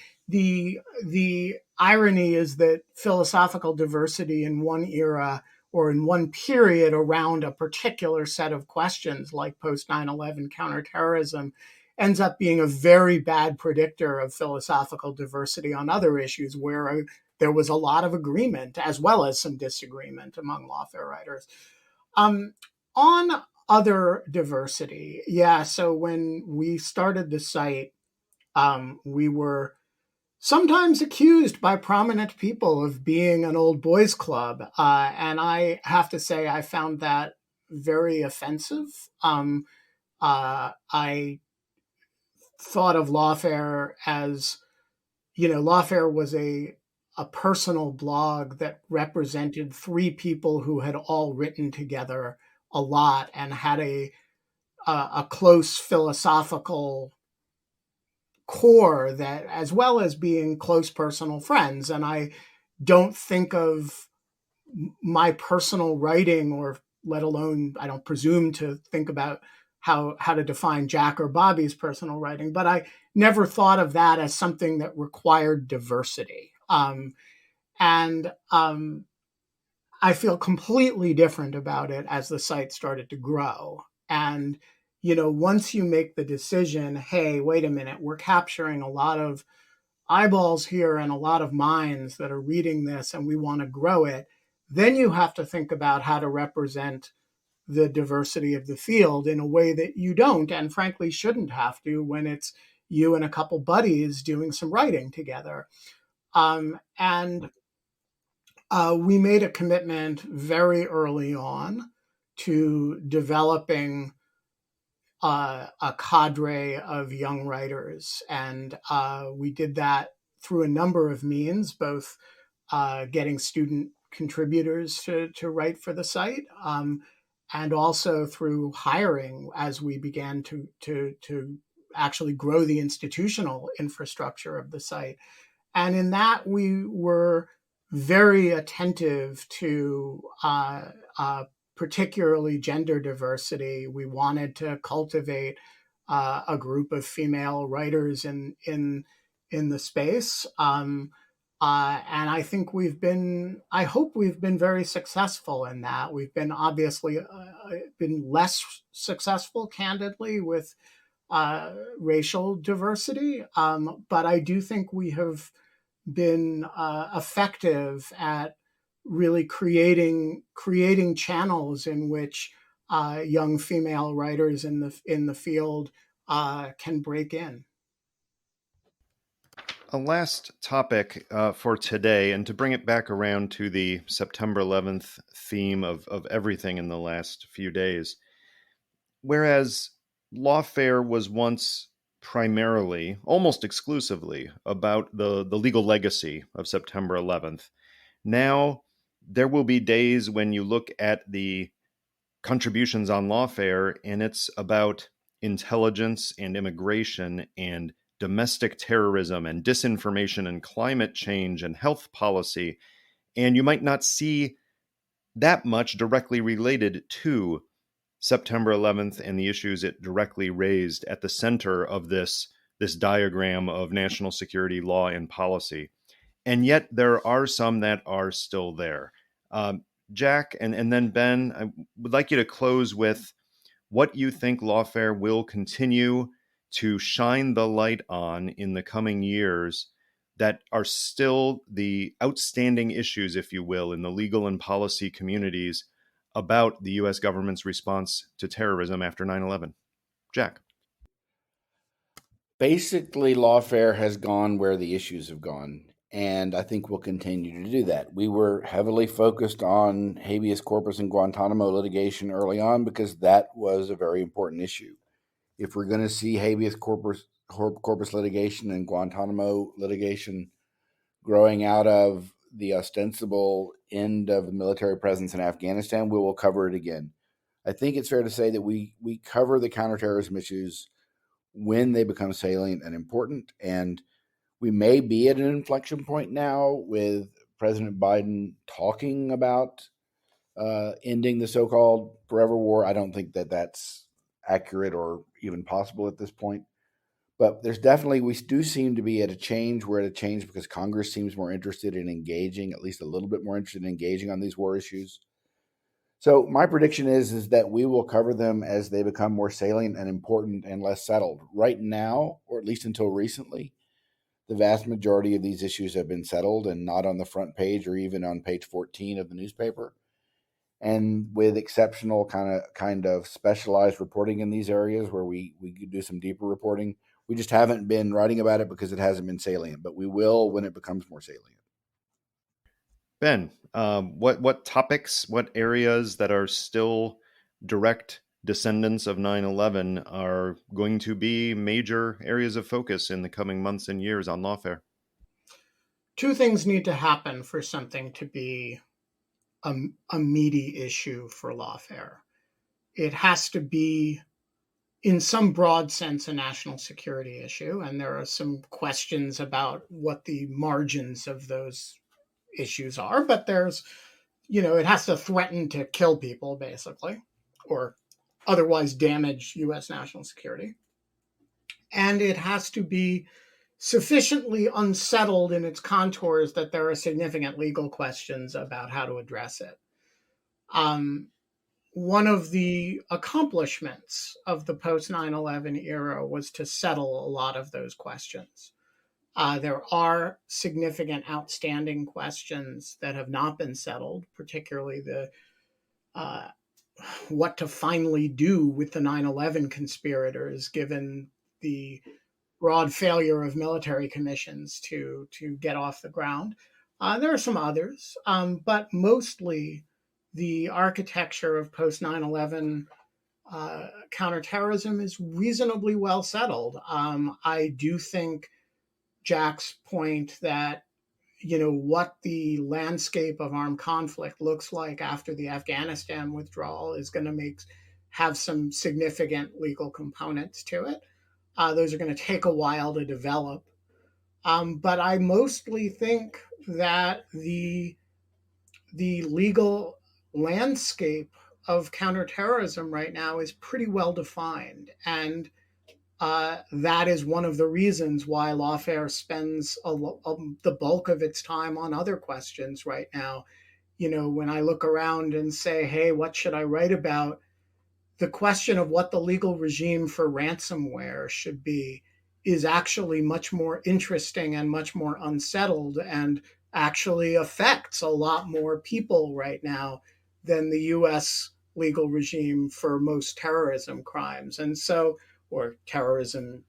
A: irony is that philosophical diversity in one era or in one period around a particular set of questions like post 9/11 counterterrorism ends up being a very bad predictor of philosophical diversity on other issues where there was a lot of agreement as well as some disagreement among Lawfare writers. On other diversity, so when we started the site, we were sometimes accused by prominent people of being an old boys club. And I have to say, I found that very offensive. I thought of Lawfare as, Lawfare was a personal blog that represented 3 people who had all written together a lot and had a close philosophical core, that as well as being close personal friends. And I don't think of my personal writing, or let alone, I don't presume to think about how to define Jack or Bobby's personal writing, but I never thought of that as something that required diversity. And I feel completely different about it as the site started to grow. And, once you make the decision, hey, wait a minute, we're capturing a lot of eyeballs here and a lot of minds that are reading this, and we want to grow it, then you have to think about how to represent the diversity of the field in a way that you don't, and frankly shouldn't have to, when it's you and a couple buddies doing some writing together. And we made a commitment very early on to developing a cadre of young writers. And we did that through a number of means, both getting student contributors to write for the site, and also through hiring as we began to actually grow the institutional infrastructure of the site. And in that, we were very attentive to particularly gender diversity. We wanted to cultivate a group of female writers in the space. And I think I hope we've been very successful in that. We've been obviously been less successful, candidly, with racial diversity. But I do think we have been effective at really creating channels in which young female writers in the field can break in.
C: A last topic for today, and to bring it back around to the September 11th theme of everything in the last few days. Whereas Lawfare was once primarily, almost exclusively, about the legal legacy of September 11th, now there will be days when you look at the contributions on Lawfare and it's about intelligence and immigration and domestic terrorism and disinformation and climate change and health policy. And you might not see that much directly related to September 11th and the issues it directly raised at the center of this diagram of national security law and policy. And yet there are some that are still there. Jack and then Ben, I would like you to close with what you think Lawfare will continue to shine the light on in the coming years that are still the outstanding issues, if you will, in the legal and policy communities about the U.S. government's response to terrorism after 9/11. Jack.
B: Basically, Lawfare has gone where the issues have gone, and I think we'll continue to do that. We were heavily focused on habeas corpus and Guantanamo litigation early on because that was a very important issue. If we're going to see habeas corpus litigation and Guantanamo litigation growing out of the ostensible end of the military presence in Afghanistan, we will cover it again. I think it's fair to say that we cover the counterterrorism issues when they become salient and important, and we may be at an inflection point now with President Biden talking about ending the so-called forever war. I don't think that that's accurate or even possible at this point. But there's definitely, we do seem to be at a change. We're at a change because Congress seems more interested in engaging, at least a little bit more interested in engaging on these war issues. So my prediction is that we will cover them as they become more salient and important and less settled. Right now, or at least until recently, the vast majority of these issues have been settled and not on the front page or even on page 14 of the newspaper. And with exceptional kind of specialized reporting in these areas where we could do some deeper reporting, we just haven't been writing about it because it hasn't been salient, but we will when it becomes more salient.
C: Ben, what topics, what areas that are still direct descendants of 9/11 are going to be major areas of focus in the coming months and years on Lawfare?
A: Two things need to happen for something to be a meaty issue for Lawfare. It has to be, in some broad sense, a national security issue, and there are some questions about what the margins of those issues are, but there's it has to threaten to kill people, basically, or otherwise damage U.S. national security. And it has to be sufficiently unsettled in its contours that there are significant legal questions about how to address it. One of the accomplishments of the post 9/11 era was to settle a lot of those questions. There are significant outstanding questions that have not been settled, particularly the what to finally do with the 9/11 conspirators, given the broad failure of military commissions to get off the ground. There are some others, but mostly the architecture of post 9/11 counterterrorism is reasonably well settled. I do think Jack's point that what the landscape of armed conflict looks like after the Afghanistan withdrawal is going to have some significant legal components to it. Those are going to take a while to develop. But I mostly think that the legal landscape of counterterrorism right now is pretty well defined. And that is one of the reasons why Lawfare spends the bulk of its time on other questions right now. When I look around and say, hey, what should I write about? The question of what the legal regime for ransomware should be is actually much more interesting and much more unsettled, and actually affects a lot more people right now than the U.S. legal regime for most terrorism crimes, or terrorism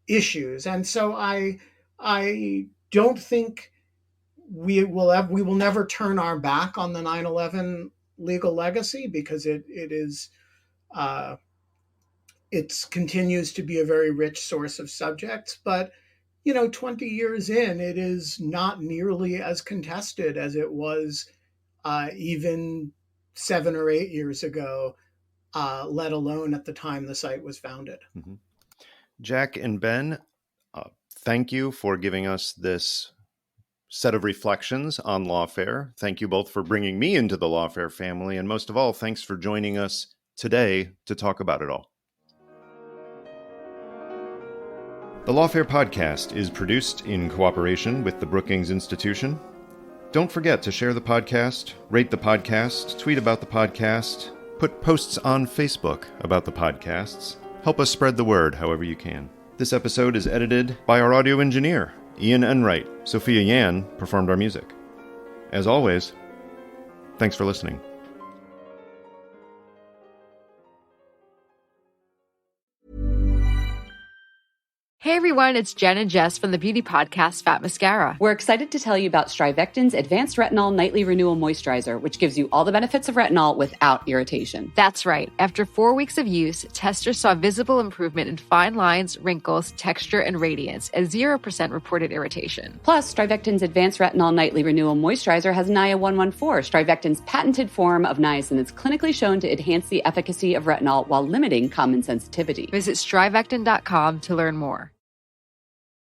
A: issues. And so I don't think we will never turn our back on the 9/11 legal legacy, because it continues to be a very rich source of subjects. But 20 years in, it is not nearly as contested as it was even 7 or 8 years ago, let alone at the time the site was founded.
C: Mm-hmm. Jack and Ben, thank you for giving us this set of reflections on Lawfare. Thank you both for bringing me into the Lawfare family. And most of all, thanks for joining us today to talk about it all. The Lawfare podcast is produced in cooperation with the Brookings Institution. Don't forget to share the podcast, rate the podcast, tweet about the podcast, put posts on Facebook about the podcasts. Help us spread the word however you can. This episode is edited by our audio engineer, Ian Enright. Sophia Yan performed our music. As always, thanks for listening.
D: Hey everyone, it's Jen and Jess from the beauty podcast Fat Mascara.
E: We're excited to tell you about Strivectin's Advanced Retinol Nightly Renewal Moisturizer, which gives you all the benefits of retinol without irritation.
D: That's right. After 4 weeks of use, testers saw visible improvement in fine lines, wrinkles, texture, and radiance, and 0% reported irritation.
E: Plus, Strivectin's Advanced Retinol Nightly Renewal Moisturizer has NIA-114, Strivectin's patented form of niacin that's clinically shown to enhance the efficacy of retinol while limiting common sensitivity.
D: Visit strivectin.com to learn more.